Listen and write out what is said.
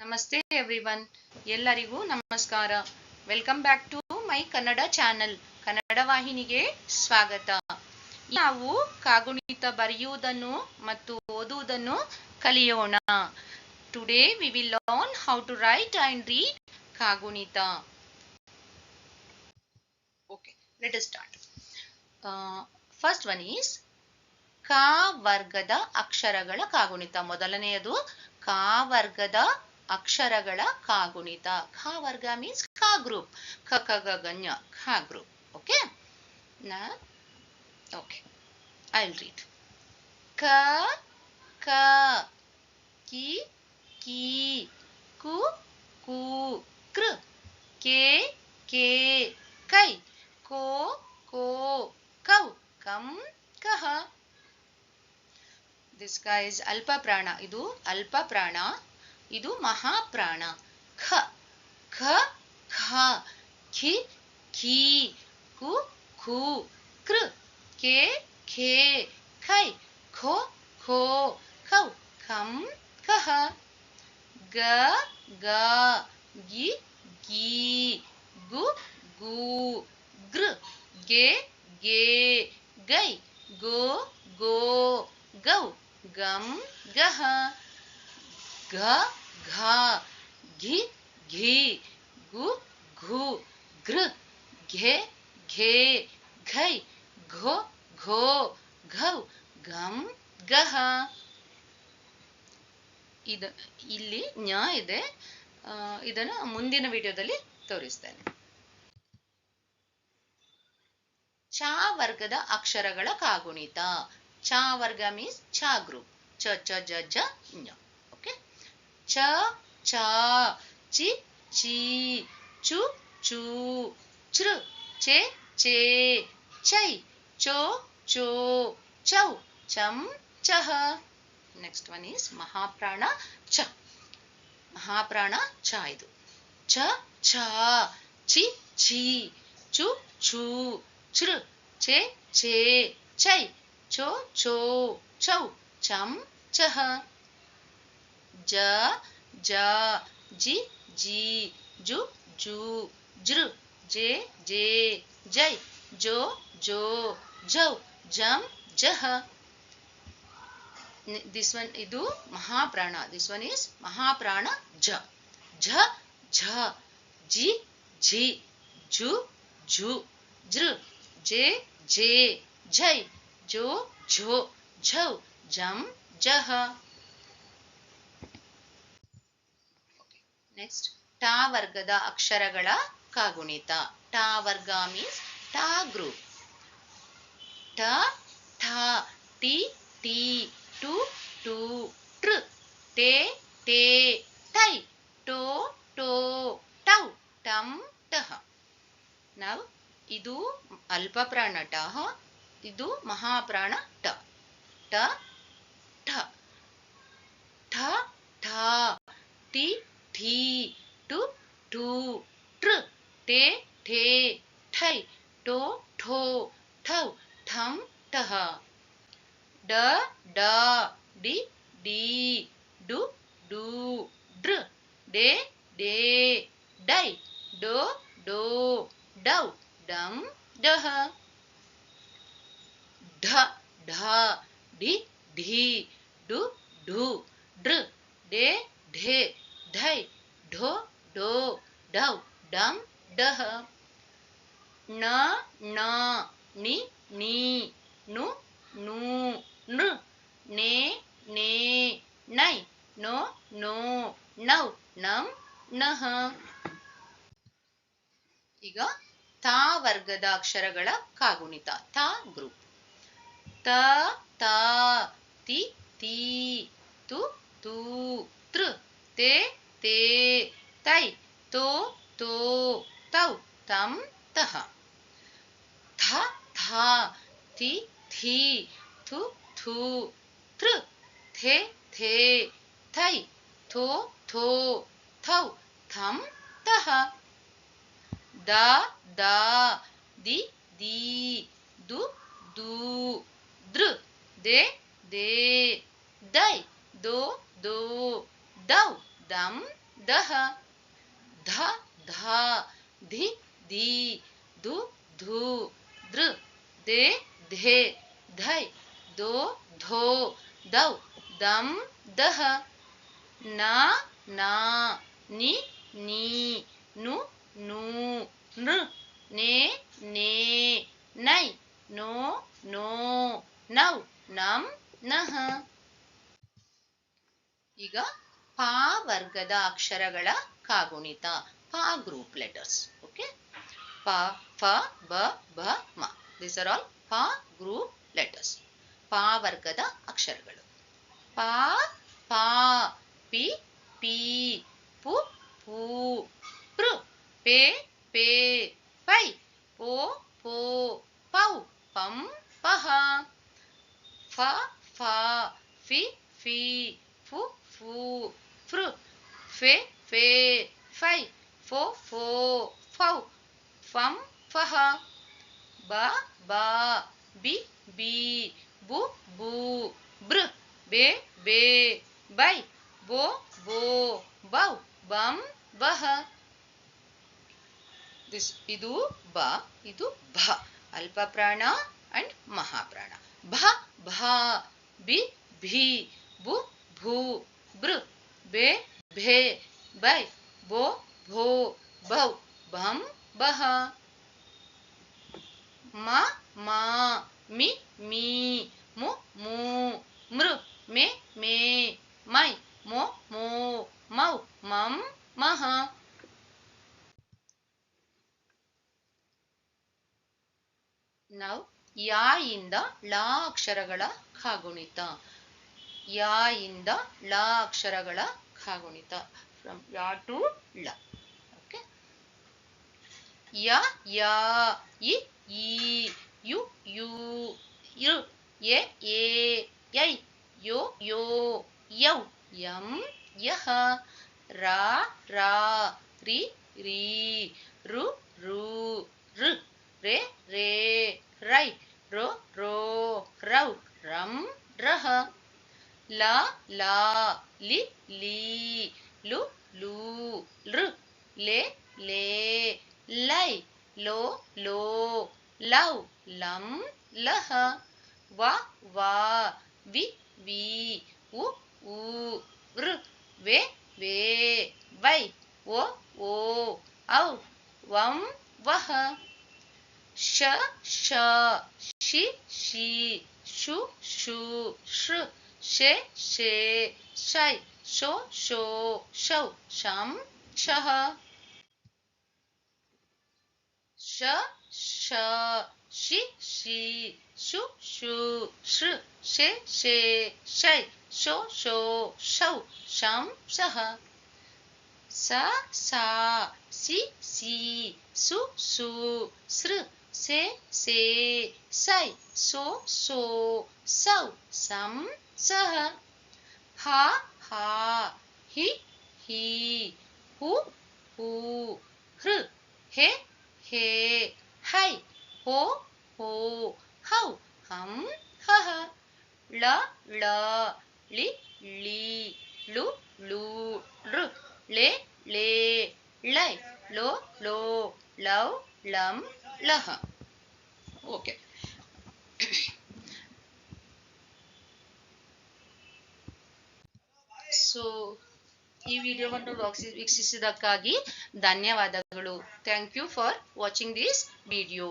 ನಮಸ್ತೆ ಎವ್ರಿವನ್, ಎಲ್ಲರಿಗೂ ನಮಸ್ಕಾರ. Welcome back to my Kannada channel. Kannada ವಾಹಿನಿಗೆ ಸ್ವಾಗತ. ನಾವು ಕಾಗುಣಿತ ಬರೆಯುವುದನ್ನು ಮತ್ತು ಓದುವುದನ್ನು ಕಲಿಯೋಣ. Today we will learn how to write and read ಕಾಗುಣಿತ. Okay, let us start. First one is ಕ ವರ್ಗದ ಅಕ್ಷರಗಳ ಕಾಗುಣಿತ. ಮೊದಲನೆಯದು ಕ ವರ್ಗದ ಅಕ್ಷರಗಳ ಕಾಗುಣಿತ. ಖ ವರ್ಗ ಮೀನ್ಸ್ ಖ ಗ್ರೂಪ್. ಖ ಖ ಗ ಘ ಞ ಖ group. Okay, okay, I will read. ಕ ಕ ಕಿ ಕಿ ಕು ಕು ಕೃ ಕೆ ಕೆ ಕೈ ಕೋ ಕೋ ಕೌ ಕಂ ಕಹ. This guy is ಅಲ್ಪ ಪ್ರಾಣ. ಇದು ಅಲ್ಪ ಪ್ರಾಣ, ಇದು ಮಹಾಪ್ರಾಣ. ಖ ಖ ಖ ಖಿ ಖಿ ಕು ಖು ಕೃ ಕೆ ಖೇ ಖೈ ಖೋ ಖೋ ಖೌ ಖಂ ಖಹ. ಗ ಗ ಗಿ ಗಿ ಗು ಗು ಗೃ ಗೆ ಗೆ ಗೈ ಗೋ ಗೋ ಗೌ ಗಂ ಗಹ. ಘ ಘ ಘಿ ಘಿ ಗು ಘು ಗೃ ಘೆ ಘೆ ಘೈ ಘೋ ಘೋ ಘೌ ಗಂ ಗಹ. ಇಲ್ಲಿ ಞ ಇದೆ. ಇದನ್ನು ಮುಂದಿನ ವಿಡಿಯೋದಲ್ಲಿ ತೋರಿಸ್ತೇನೆ. ಚ ವರ್ಗದ ಅಕ್ಷರಗಳ ಕಾಗುಣಿತ. ಚ ವರ್ಗ ಮೀನ್ಸ್ ಛ ಗ್ರೂಪ್. ಚ ಚ ಜ ಜ ಞ. ಓಕೆ, ಚ ಚ ಚಿ ಚಿ ಚು ಚು ಚೃ ಚೆ ಚೆ ಚೈ ಚೋ ಚೋ ಚೌ ಚಂ ಚಹ. ನೆಕ್ಸ್ಟ್ ಒನ್ ಈಸ್ ಮಹಾಪ್ರಾಣ ಚ. ಮಹಾಪ್ರಾಣ ಚ. ಇದು ಚ ಛ ಚಿ ಛಿ ಚು ಛು ಚೃ ಚೆ ಛೆ ಚೈ ಚೋ ಚೋ ಚೌ ಚಂ ಚಹ. ಜ ಜ ಜಿ ಜಿ ಜು ಜು ಜೃ ಜೆ ಜೆ ಜೈ ಜೋ ಜೋ ಝೌ ಜಂ ಜಹ. ದಿಸ್ ಒನ್ ಇದು ಮಹಾಪ್ರಾಣ. ದಿಸ್ ಒನ್ ಈಸ್ ಮಹಾಪ್ರಾಣ ಝ. ಝ ಝ ಜಿ ಝಿ ಝು ಝು ಜೃ ಜೆ ಜೆ ಝೈ ಜೋ ಝೋ ಝೌ ಜಂ ಜಹ. ನೆಕ್ಸ್ಟ್ ಟ ವರ್ಗದ ಅಕ್ಷರಗಳ ಕಾಗುಣಿತ. ಟ ವರ್ಗ ಮೀನ್ಸ್ ಟ ಗ್ರೂಪ್. ಟ ಠ ಟಿ ಟಿ ಟು ಟು ಟ್ರ ಟೆ ಟೆ ಟೈ ಟೋ ಟೋ ಟೌ ಟಂ ಟಹ. ನಾವು ಇದು ಅಲ್ಪ ಪ್ರಾಣ ಟ, ಇದು ಮಹಾಪ್ರಾಣ ಟ. ಟ ಠ ಠ ಠ ಟಿ ಠಿ ಟು ಟು ಟ್ರ ಟೆ ಠೆ ಠೈ ಟೋ ಠೋ ಠೌ ಠಂ ಠಹ. ಡ ಡ ಡಿ ಡಿ ಡು ಡು ಡ್ರ ಡೆ ಡೆ ಡೈ ಡೋ ಡೋ ಡೌ ಡಂ ಡಹ. ಢ ಢ ಡಿ ಢಿ ಡು ಢು ಡ್ರ ಡೆ ಢೆ ಢೈ ಢೋ ಢೋ ಢೌ ಡಂ ಡಹ. ಣ ಣ ನಿ ನಿ ನು ನು ನೃ ನೆ ನೆ ನೈ ನೋ ನೋ ನೌ ನಂ ನಹ. ಈಗ ತ ವರ್ಗದ ಅಕ್ಷರಗಳ ಕಾಗುಣಿತ. ತ ಗ್ರೂಪ್. ತ ತ ತಿ ತಿ ತು ತು ತೃ te te tai to to tau tam tah. Tha tha thi thi thu thu thr the the thai tho tho thau tham tah. Da da di di du du dr de de dai do do dau dam ದಹ ಧ ಧ ಧಿ ಧಿ ಧು ಧು ದೃ they ಧೇ ಧೈ ದೋ ಧೋ thou ದಂ ದಹ ನ ನಾ ನಿ ನೀ ನು ನೂ ನೃ ನೇ ನೇ ನೈ ನೋ ನೋ ನೌ ನಂ ನಹ. ಈಗ ಪಾ ವರ್ಗದ ಅಕ್ಷರಗಳ ಕಾಗುಣಿತ, ಪಾ ಗ್ರೂಪ್ ಲೆಟರ್ಸ್. ಓಕೆ, ಪ ಫ ಬ ಭ ಮ, ದೀಸ್ ಆರ್ ಆಲ್ ಪಾ ಗ್ರೂಪ್ ಲೆಟರ್ಸ್, ಪಾ ವರ್ಗದ ಅಕ್ಷರಗಳು. ಪಾ ಪಾ ಪಿ ಪಿ ಪು ಪೂ ಪೃ ಪೇ ಪೇ ಪೈ ಪೋ ಪೋ ಪೌ ಪಂ ಪಹ. ಫ ಫ ಫಿ ಫಿ ಫು ಫೂ ಫೃ ಫೆ ಫೇ ಫೈ ಫೋ ಫೋ ಫೌ ಫಂ ಫಹ. ಬ ಬ ಬಿ ಬಿ ಬು ಬೂ ಬೃ ಬೇ ಬೇ ಬೈ ಬೋ ಬೋ ಬೌ ಬಂ ಬಹ. ಇದು ಬ, ಇದು ಭ, ಅಲ್ಪ ಪ್ರಾಣ ಅಂಡ್ ಮಹಾಪ್ರಾಣ. ಭ ಭ ಬಿ ಭಿ ಬು ಭೂ ಬೃ ಬೇ ಭೇ ಬೈ ಬೋ ಭೋ ಭೌ ಭಂ ಬಹ. ಮ ಮ ಮಿ ಮೀ ಮು ಮೂ ಮೃ ಮೇ ಮೇ ಮೈ ಮೋ ಮೋ ಮೌ ಮಂ ಮಹ. ನಾವು ಯಾ ಇಂದ ಳ ಅಕ್ಷರಗಳ ಕಾಗುಣಿತ. ಯಾ ಇಂದ ಳ ಅಕ್ಷರಗಳ ಕಾಗುಣಿತ, ಫ್ರಮ್ ಯಾ ಟು ಳ. ಓಕೆ, ಯ ಯ ಇ ಈ ಯು ಯು ಯೃ ಎ ಏ ಯೈ ಯೋ ಯೋ ಯೌ ಯಂ ಯಹ. ರಾ ರಾ ರಿ ರೀ ರು ರೂ ಋ ರೇ ರೇ ರೈ ರೋ ರೋ ರೌ ರಂ ರಹ. ಲ ಲಾ ಲಿ ಲೀ ಲು ಲೂ ಲೃ ಲೇ ಲೇ ಲೈ ಲೋ ಲೋ ಲೌ ಲಂ ಲಹ. ವ ವಾ ವಿ ವಿ ಉ ಊ ವೃ ವೇ ವೇ ವೈ ಓ ಓ ಔ ವಂ ವಹ. ಶ ಶ ಶಿ ಶಿ ಶು ಶು ಶೃ ಶೇ ಶೇ ಶೈ ಶೋ ಶೋ ಶೌ ಶಂ ಶಹ. ಶ ಶ ಶಿ ಶಿ ಶು ಶು ಶೃ ಶೇ ಶೇ ಶೈ ಶೋ ಶೋ ಶೌ ಶಂ ಶಹ. ಸ ಸಾ ಸಿ ಸಿ ಸು ಸು ಸೃ ಸೇ ಸೇ ಸೈ ಸೋ ಸೋ ಸೌ ಸಂ ಸಹ. ಹ ಹಾ ಹಿ ಹೀ ಹು ಹೂ ಹೃ ಹೇ ಹೇ ಹೈ ಹೋ ಹೋ ಹೌ ಹಂ ಹಹ. ಳ ಳ ಳಿ ಳಿ ಳು ಲೂ ಲೃ ಲೇ ಲೇ ಲೈ ಲೋ ಲೋ ಲೌ ಲಂ ಲಹ. ಓಕೆ, ಸೊ ಈ ವಿಡಿಯೋವನ್ನು ವೀಕ್ಷಿಸಿದ್ದಕ್ಕಾಗಿ ಧನ್ಯವಾದಗಳು. Thank you for watching this video.